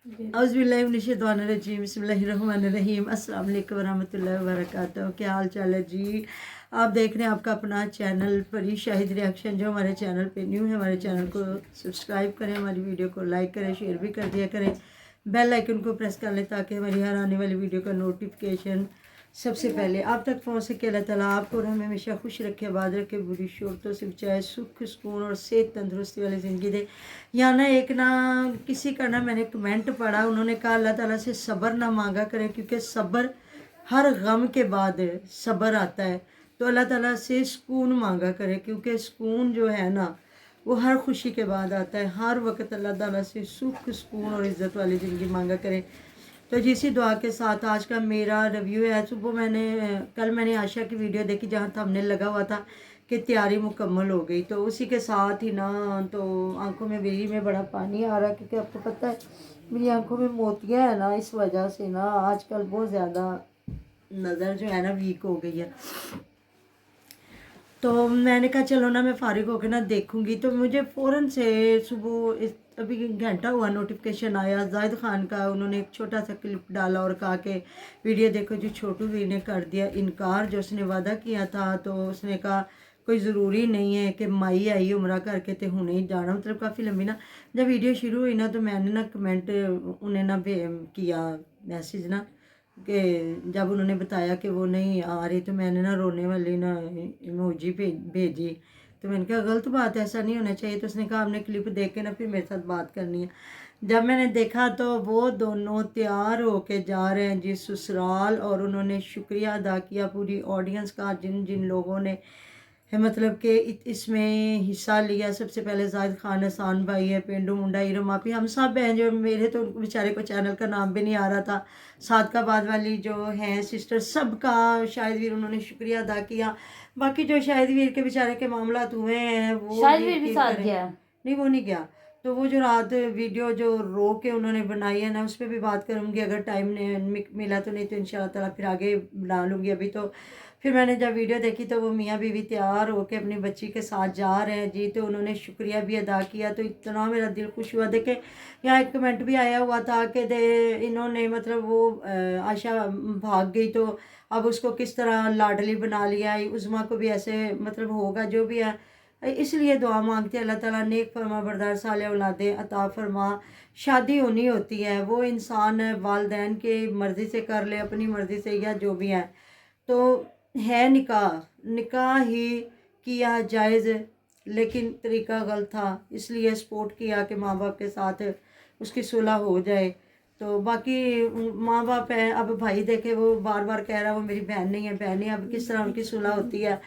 औज़ुबिल्लाहिमिनश्शैतानिर्रजीम बिस्मिल्लाहिर्रहमानिर्रहीम अस्सलाम वालेकुम वरहमतुल्लाहि वबरकातुहू। क्या हाल चाल है जी? आप देख रहे हैं आपका अपना चैनल परी शाहिद रिएक्शन। जो हमारे चैनल पे न्यू है हमारे चैनल को सब्सक्राइब करें, हमारी वीडियो को लाइक करें, शेयर भी कर दिया करें, बेल आइकन को प्रेस कर लें ताकि हमारी हर आने वाली वीडियो का नोटिफिकेशन सबसे पहले आप तक पहुँच सके। अल्लाह ताला आपको और हमें हमेशा खुश रखे, आबाद रखे, बुरी शोरतों से बचाए, सुख सुकून और सेहत तंदुरुस्ती वाली ज़िंदगी दे। यहाँ ना एक ना किसी का ना मैंने कमेंट पढ़ा, उन्होंने कहा अल्लाह ताला से सब्र ना मांगा करें क्योंकि सब्र हर गम के बाद सब्र आता है। तो अल्लाह ताला से सुकून मांगा करें क्योंकि सुकून जो है ना वो हर खुशी के बाद आता है। हर वक्त अल्लाह ताला से सुख सुकून और इज़्ज़त वाली ज़िंदगी मांगा करें। तो जिसी दुआ के साथ आज का मेरा रिव्यू है। सुबह कल मैंने आशा की वीडियो देखी जहाँ थंबनेल लगा हुआ था कि तैयारी मुकम्मल हो गई, तो उसी के साथ ही ना तो आंखों में मेरी में बड़ा पानी आ रहा है क्योंकि आपको पता है मेरी आंखों में मोतियाँ है ना, इस वजह से ना आजकल बहुत ज़्यादा नज़र जो है ना वीक हो गई है। तो मैंने कहा चलो ना मैं फारिग होकर ना देखूंगी, तो मुझे फ़ौरन से सुबह अभी घंटा हुआ नोटिफिकेशन आया जाहिद खान का। उन्होंने एक छोटा सा क्लिप डाला और कहा कि वीडियो देखो जो छोटू वीर ने कर दिया इनकार, जो उसने वादा किया था। तो उसने कहा कोई ज़रूरी नहीं है कि माई आई उम्र करके तो हुने ही जाना। मतलब काफ़ी लंबी ना जब वीडियो शुरू हुई ना तो मैंने ना कमेंट उन्हें ना किया मैसेज ना कि जब उन्होंने बताया कि वो नहीं आ रही तो मैंने ना रोने वाली ना इमोजी भेजी। तो मैंने कहा गलत बात है, ऐसा नहीं होना चाहिए। तो उसने कहा आपने क्लिप देख के ना फिर मेरे साथ बात करनी है। जब मैंने देखा तो वो दोनों तैयार होके जा रहे हैं जी ससुराल, और उन्होंने शुक्रिया अदा किया पूरी ऑडियंस का जिन जिन लोगों ने है मतलब कि इसमें हिस्सा लिया। सबसे पहले जाहिद खान, हसान भाई है, पेंडू मुंडा, हीरो मापी, हम सब हैं जो मेरे तो बेचारे को चैनल का नाम भी नहीं आ रहा था। सादकाबाद वाली जो हैं सिस्टर सबका शाहिद वीर उन्होंने शुक्रिया अदा किया। बाकी जो शाहिद वीर के बेचारे के मामला हुए हैं वो शाहिद वीर भी साथ गया नहीं, वो नहीं गया। तो वो जो रात वीडियो जो रो के उन्होंने बनाई है ना उस पर भी बात करूँगी अगर टाइम ने मिला तो, नहीं तो इंशाल्लाह ताला फिर आगे बना लूँगी। अभी तो फिर मैंने जब वीडियो देखी तो वो मियाँ बीवी तैयार होके अपनी बच्ची के साथ जा रहे हैं जी, तो उन्होंने शुक्रिया भी अदा किया। तो इतना मेरा दिल खुश हुआ। देखे यहाँ एक कमेंट भी आया हुआ था कि इन्होंने मतलब वो आशा भाग गई तो अब उसको किस तरह लाडली बना लिया, उज़मा को भी ऐसे मतलब होगा जो भी है। इसलिए दुआ मांगते अल्लाह ताला नेक फरमा बरदार साले औलादे अता फरमा। शादी होनी होती है, वो इंसान वालदैन के मर्ज़ी से कर ले, अपनी मर्ज़ी से या जो भी है। तो है निकाह ही किया जायज़, लेकिन तरीका गलत था, इसलिए सपोर्ट किया कि माँ बाप के साथ उसकी सुलह हो जाए। तो बाकी माँ बाप है, अब भाई देखे वो बार बार कह रहा है वो मेरी बहन नहीं है, बहन नहीं, अब किस तरह उनकी सुलह होती है।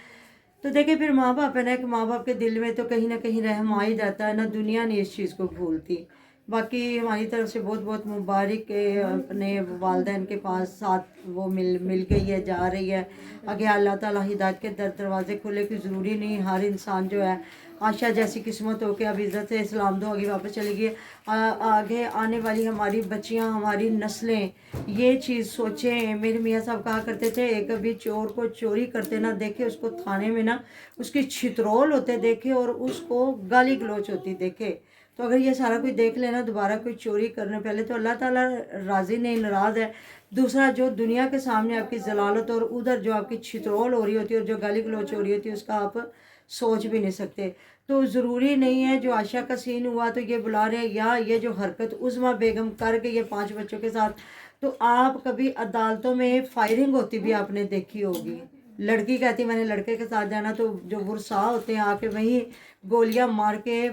तो देखिए फिर माँ बाप है ना, कि माँ बाप के दिल में तो कहीं ना कहीं रहम आ ही जाता है ना, दुनिया नहीं इस चीज़ को भूलती। बाकी हमारी तरफ से बहुत बहुत मुबारक के अपने वालदैन के पास साथ वो मिल गई है, जा रही है। आगे अल्लाह ताला हिदायत के दरवाजे खोले कि ज़रूरी नहीं हर इंसान जो है आशा जैसी किस्मत हो के अब इज़्ज़त से इस्लाम दो आगे वापस चली गई। आगे आने वाली हमारी बच्चियां, हमारी नस्लें ये चीज़ सोचें। मेरे मियाँ साहब कहा करते थे एक भी चोर को चोरी करते ना देखे, उसको थाने में ना उसकी छितरोल होते देखे और उसको गाली गलोच होती देखे। तो अगर ये सारा कुछ देख लेना दोबारा कोई चोरी करने पहले तो अल्लाह ताला राज़ी नहीं नाराज़ है। दूसरा जो दुनिया के सामने आपकी जलालत और उधर जो आपकी छितरोल हो रही होती है और जो गाली गलोच हो रही होती है उसका आप सोच भी नहीं सकते। तो ज़रूरी नहीं है जो आशा का सीन हुआ तो ये बुला रहे हैं, या ये जो हरकत उज़मा बेगम कर गई है 5 बच्चों के साथ, तो आप कभी अदालतों में फायरिंग होती भी आपने देखी होगी। लड़की कहती मैंने लड़के के साथ जाना, तो जो बुरसा होते हैं आके वहीं गोलियां मार के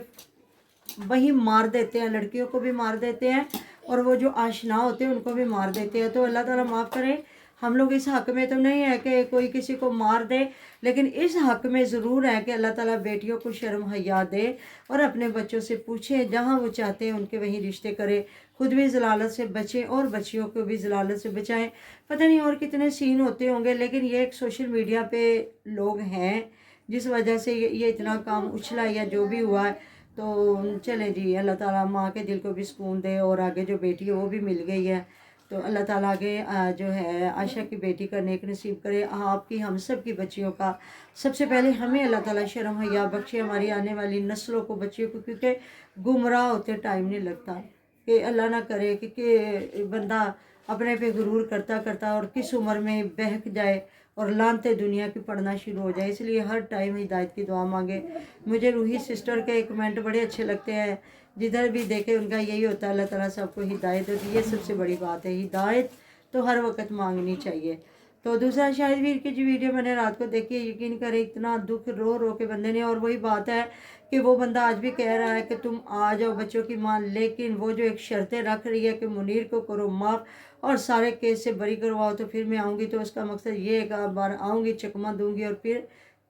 वही मार देते हैं, लड़कियों को भी मार देते हैं और वो जो आशना होते हैं उनको भी मार देते हैं। तो अल्लाह ताला माफ़ करे, हम लोग इस हक़ में तो नहीं है कि कोई किसी को मार दे, लेकिन इस हक़ में ज़रूर है कि अल्लाह ताला बेटियों को शर्म हया दे और अपने बच्चों से पूछे जहाँ वो चाहते हैं उनके वहीं रिश्ते करे, खुद भी ज़लालत से बचें और बच्चियों को भी ज़लालत से बचाएं। पता नहीं और कितने सीन होते होंगे, लेकिन ये एक सोशल मीडिया पे लोग हैं जिस वजह से ये इतना काम उछला या जो भी हुआ है। तो चले जी, अल्लाह ताला माँ के दिल को भी सुकून दे और आगे जो बेटी है वो भी मिल गई है। तो अल्लाह ताला आगे जो है आशा की बेटी का नेक नसीब करे, आपकी हम सब की बच्चियों का। सबसे पहले हमें अल्लाह ताला शर्म हया बख्शे, हमारी आने वाली नस्लों को बच्चियों को, क्योंकि गुमराह होते टाइम नहीं लगता। کہ اللہ نہ کرے کہ بندہ اپنے پہ غرور کرتا کرتا اور کس عمر میں بہک جائے اور لانتے دنیا کی پڑھنا شروع ہو جائے. اس لیے ہر ٹائم ہدایت کی دعا مانگے. مجھے روحی سسٹر کے کمنٹ بڑے اچھے لگتے ہیں، جدھر بھی دیکھے ان کا یہی ہوتا ہے اللہ تعالیٰ سب کو ہدایت ہوتی ہے. یہ سب سے بڑی بات ہے، ہدایت تو ہر وقت مانگنی چاہیے. تو دوسرا شاہد ویر کی جو ویڈیو میں نے رات کو دیکھی ہے، یقین کرے اتنا دکھ رو رو کے بندے نے، اور وہی بات ہے کہ وہ بندہ آج بھی کہہ رہا ہے کہ تم آ جاؤ بچوں کی ماں، لیکن وہ جو ایک شرطیں رکھ رہی ہے کہ منیر کو کرو معاف اور سارے کیس سے بری کرواؤ تو پھر میں آؤں گی. تو اس کا مقصد یہ ہے کہ بار آؤں گی، چکمہ دوں گی اور پھر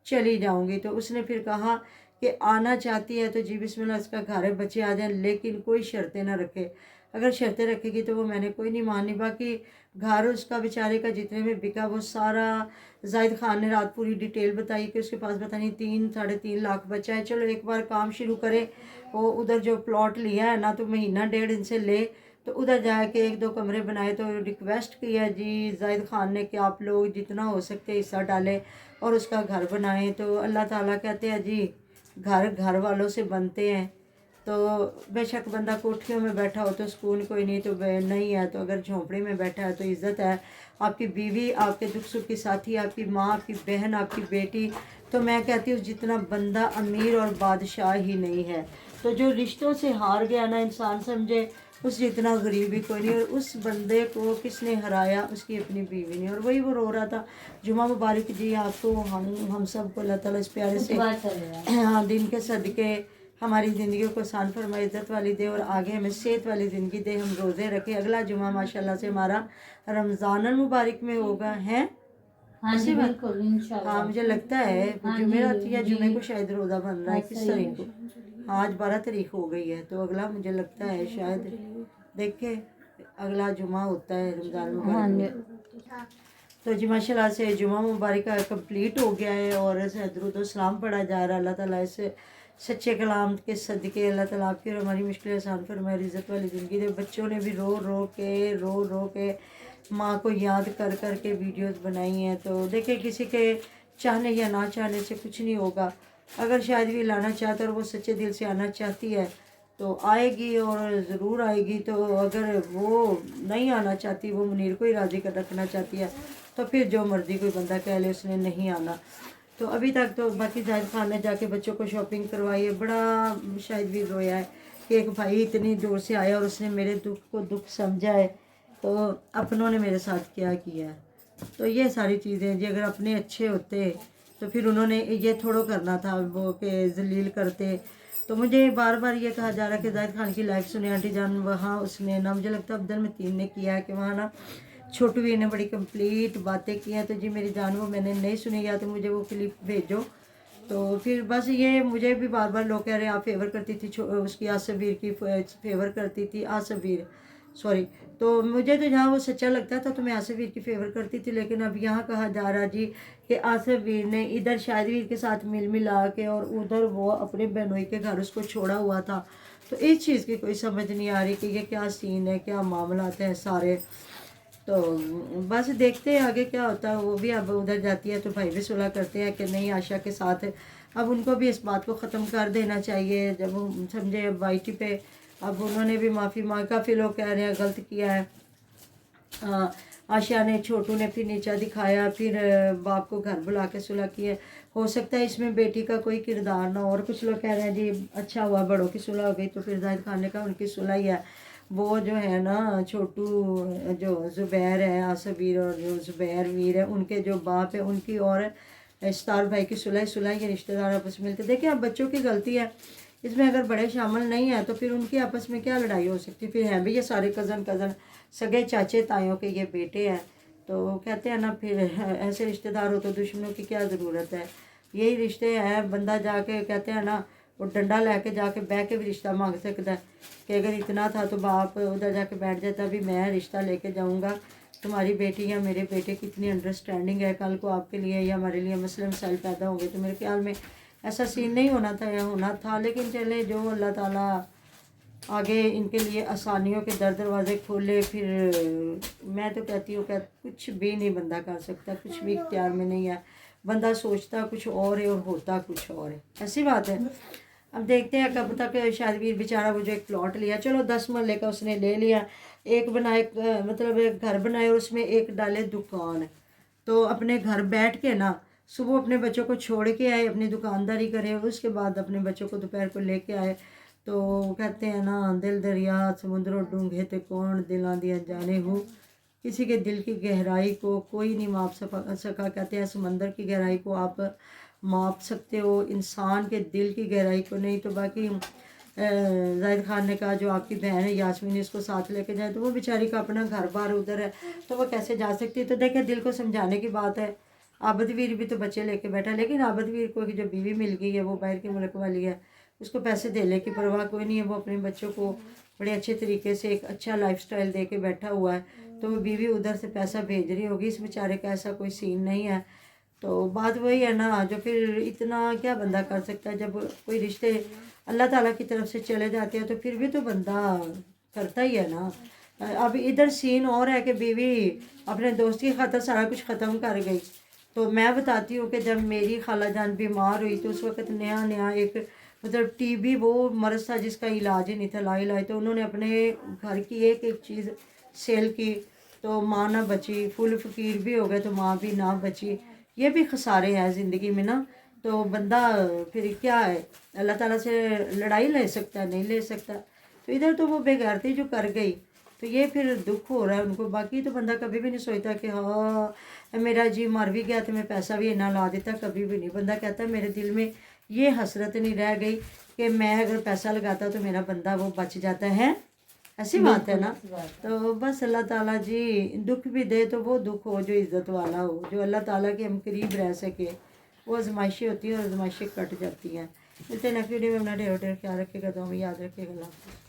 چلی جاؤں گی. تو اس نے پھر کہا کہ آنا چاہتی ہے تو جی بسم اللہ، اس کا گھر ہے، بچے آ جائیں، لیکن کوئی شرطیں نہ رکھے. اگر شرطیں رکھے گی تو وہ میں نے کوئی نہیں ماننی. باقی گھر اس کا بیچارے کا جتنے میں بکا وہ سارا زاہد خان نے رات پوری ڈیٹیل بتائی کہ اس کے پاس پتہ نہیں 3-3.5 لاکھ بچہ ہے. چلو ایک بار کام شروع کرے، وہ ادھر جو پلاٹ لیا ہے نا تو مہینہ ڈیڑھ ان سے لے، تو ادھر جا کے 1-2 کمرے بنائے. تو ریکویسٹ کیا جی زاہد خان نے کہ آپ لوگ جتنا ہو سکتے حصہ ڈالیں اور اس کا گھر بنائیں. تو اللہ تعالیٰ کہتے ہیں جی گھر والوں سے بنتے ہیں. تو بے شک بندہ کوٹھیوں میں بیٹھا ہو تو سکون کوئی نہیں، تو نہیں ہے تو اگر جھونپڑی میں بیٹھا ہے تو عزت ہے. آپ کی بیوی آپ کے دکھ سکھ کی ساتھی، آپ کی ماں، آپ کی بہن، آپ کی بیٹی. تو میں کہتی ہوں جتنا بندہ امیر اور بادشاہ ہی نہیں ہے. تو جو رشتوں سے ہار گیا نا انسان، سمجھے اس جتنا غریب ہی کوئی نہیں. اور اس بندے کو کس نے ہرایا؟ اس کی اپنی بیوی نے. اور وہی وہ رو رہا تھا. جمعہ مبارک جی آپ کو، ہم سب کو اللہ تعالیٰ اس پیارے سے دن کے صدقے ہماری زندگیوں کو آسان فرمائے، عزت والی دے اور آگے ہمیں صحت والی زندگی دے، ہم روزے رکھے. اگلا جمعہ ماشاءاللہ سے ہمارا رمضان المبارک میں ہوگا. ہے ہاں جی بالکل انشاءاللہ. ہاں مجھے لگتا ہے جمعرات یا جمعے کو شاید روزہ بن رہا ہے. کس تاریخ کو؟ آج 12 تاریخ ہو گئی ہے، تو اگلا مجھے لگتا ہے شاید دیکھے اگلا جمعہ ہوتا ہے رمضان مبارک. تو جی ماشاءاللہ سے جمعہ مبارک کمپلیٹ ہو گیا ہے اور درود و سلام پڑھا جا رہا ہے. اللہ تعالیٰ اس سچے کلام کے صدقے اللہ تعالیٰ آپ کی اور ہماری مشکلیں آسان فرمائے، عزت والی زندگی دے. بچوں نے بھی رو رو کے ماں کو یاد کر کر کے ویڈیوز بنائی ہیں. تو دیکھیں کسی کے چاہنے یا نہ چاہنے سے کچھ نہیں ہوگا. اگر شاید بھی لانا چاہتا اور وہ سچے دل سے آنا چاہتی ہے تو آئے گی اور ضرور آئے گی. تو اگر وہ نہیں آنا چاہتی، وہ منیر کو ہی راضی کر رکھنا چاہتی ہے، تو پھر جو مرضی کوئی بندہ کہہ لے، اس نے نہیں آنا. تو ابھی تک تو باقی زاہد خان نے جا کے بچوں کو شاپنگ کروائی ہے. بڑا شاید بھی رویا ہے کہ ایک بھائی اتنی دور سے آیا اور اس نے میرے دکھ کو دکھ سمجھا ہے، تو اپنوں نے میرے ساتھ کیا کیا ہے. تو یہ ساری چیزیں جی اگر اپنے اچھے ہوتے تو پھر انہوں نے یہ تھوڑا کرنا تھا وہ کہ ذلیل کرتے. تو مجھے بار بار یہ کہا جا رہا ہے کہ زاہد خان کی لائف سنے آنٹی جان. وہاں اس نے نا مجھے لگتا ہے عبد المتین نے کیا ہے کہ وہاں نا چھوٹو ویر نے بڑی کمپلیٹ باتیں کی ہیں. تو جی میری جان وہ میں نے نہیں سنی، یا تو مجھے وہ کلپ بھیجو. تو پھر بس یہ مجھے بھی بار بار لوگ کہہ رہے ہیں آپ فیور کرتی تھی اس کی، آصف ویر کی فیور کرتی تھی، آصف ویر سوری. تو مجھے تو جہاں وہ سچا لگتا تھا تو میں آصف ویر کی فیور کرتی تھی. لیکن اب یہاں کہا جا رہا جی کہ آصف ویر نے ادھر شاہد ویر کے ساتھ مل ملا کے اور ادھر وہ اپنے بہنوئی کے گھر اس کو چھوڑا ہوا تھا. تو اس چیز کی کوئی سمجھ نہیں آ رہی کہ یہ کیا سین ہے، کیا معاملات ہیں سارے. تو بس دیکھتے ہیں آگے کیا ہوتا ہے. وہ بھی اب ادھر جاتی ہے تو بھائی بھی صلح کرتے ہیں کہ نہیں عائشہ کے ساتھ اب ان کو بھی اس بات کو ختم کر دینا چاہیے. جب وہ سمجھے اب وائی ٹی پہ اب انہوں نے بھی معافی مانگ، کافی لوگ کہہ رہے ہیں غلط کیا ہے. عائشہ نے، چھوٹو نے پھر نیچا دکھایا، پھر باپ کو گھر بلا کے صلح کی ہے. ہو سکتا ہے اس میں بیٹی کا کوئی کردار نہ ہو. اور کچھ لوگ کہہ رہے ہیں جی اچھا ہوا بڑوں کی صلح ہو گئی. تو پھر زاہد خان نے کہا ان کی صلح ہی ہے. وہ جو ہے نا چھوٹو جو زبیر ہے، آصف ویر اور جو زبیر ویر ہے، ان کے جو باپ ہے ان کی اور ستار بھائی کی صلح یہ رشتہ دار آپس میں ملتے. دیکھیں اب بچوں کی غلطی ہے اس میں، اگر بڑے شامل نہیں ہیں تو پھر ان کی آپس میں کیا لڑائی ہو سکتی. پھر ہیں بھی یہ سارے کزن سگے چاچے تائیوں کے یہ بیٹے ہیں. تو کہتے ہیں نا پھر ایسے رشتہ دار ہو تو دشمنوں کی کیا ضرورت ہے. یہی رشتے ہیں. بندہ جا کے کہتے ہیں نا وہ ڈنڈا لے کے جا کے بہ کے بھی رشتہ مانگ سکتا ہے کہ اگر اتنا تھا تو باپ ادھر جا کے بیٹھ جاتا بھی میں رشتہ لے کے جاؤں گا. تمہاری بیٹی یا میرے بیٹے کی اتنی انڈرسٹینڈنگ ہے، کل کو آپ کے لیے یا ہمارے لیے مسئلے مسائل پیدا ہوں گے. تو میرے خیال میں ایسا سین نہیں ہونا تھا یا ہونا تھا. لیکن چلے جو اللہ تعالیٰ آگے ان کے لیے آسانیوں کے دروازے کھولے. پھر میں تو کہتی ہوں کہ کچھ بھی نہیں بندہ کر سکتا، کچھ بھی اختیار میں نہیں ہے. بندہ سوچتا کچھ اور ہے اور ہوتا کچھ اور ہے. ایسی بات ہے. अब देखते हैं कब तक शायद वीर बेचारा वो जो एक प्लॉट लिया, चलो 10 मरले का उसने ले लिया, एक बनाए मतलब एक घर बनाए और उसमें एक डाले दुकान। तो अपने घर बैठ के ना सुबह अपने बच्चों को छोड़ के आए, अपनी दुकानदारी करे, और उसके बाद अपने बच्चों को दोपहर को लेके आए। तो कहते हैं ना, दिल दरिया समुद्रों डूंघे ते कौन दिलां दियां जाने हो, किसी के दिल की गहराई को कोई नहीं माप सका। कहते हैं समंदर की गहराई को आप माप सकते हो, इंसान के दिल की गहराई को नहीं। तो बाकी जाहिद खान ने कहा जो आपकी बहन है यास्मीन इसको साथ लेके जाए, तो वो बेचारी का अपना घर बार उधर है तो वो कैसे जा सकती है। तो देखे दिल को समझाने की बात है। आबदवीर भी तो बच्चे लेके बैठा, लेकिन आबदवीर को जो बीवी मिल गई है वो बाहर के मुल्क वाली है, उसको पैसे देने की परवाह कोई नहीं है। वो अपने बच्चों को बड़े अच्छे तरीके से एक अच्छा लाइफस्टाइल दे के बैठा हुआ है, तो वो बीवी उधर से पैसा भेज रही होगी, इस बेचारे का ऐसा कोई सीन नहीं है। तो बात वही है ना, जो फिर इतना क्या बंदा कर सकता है, जब कोई रिश्ते अल्लाह ताला की तरफ से चले जाते हैं तो फिर भी तो बंदा करता ही है ना। अब इधर सीन और है कि बीवी अपने दोस्त की खातर सारा कुछ ख़त्म कर गई। तो मैं बताती हूँ कि जब मेरी खाला जान बीमार हुई तो उस वक़्त नया नया एक मतलब टीबी वो मर्ज़ था जिसका इलाज ही नहीं था, ला इलाज। तो उन्होंने अपने घर की एक एक चीज़ सेल की, तो माँ ना बची, फुल फ़कीर भी हो गए तो माँ भी ना बची। ये भी खसारे हैं ज़िंदगी में ना। तो बंदा फिर क्या है, अल्लाह ताला से लड़ाई ले सकता है, नहीं ले सकता। तो इधर तो वो बेगैरती जो कर गई, तो ये फिर दुख हो रहा है उनको। बाकी तो बंदा कभी भी नहीं सोचता कि हाँ मेरा जी मर भी गया तो मैं पैसा भी इतना ला देता, कभी भी नहीं। बंदा कहता है मेरे दिल में ये हसरत नहीं रह गई कि मैं अगर पैसा लगाता तो मेरा बंदा वो बच जाता है। ऐसी बात है ना। तो बस अल्लाह ताला जी दुख भी दे तो वो दुख हो जो इज़्ज़त वाला हो, जो अल्लाह ताला के हम करीब रह सके। वो आजमाइशें होती हैं और आजमाइशें कट जाती हैं। मिलते हैं नेक्स्ट वीडियो में। अपना ढेर ढेर ख्याल रखिएगा, तो हमें याद रखिएगा। अल्लाह हाफ़िज़।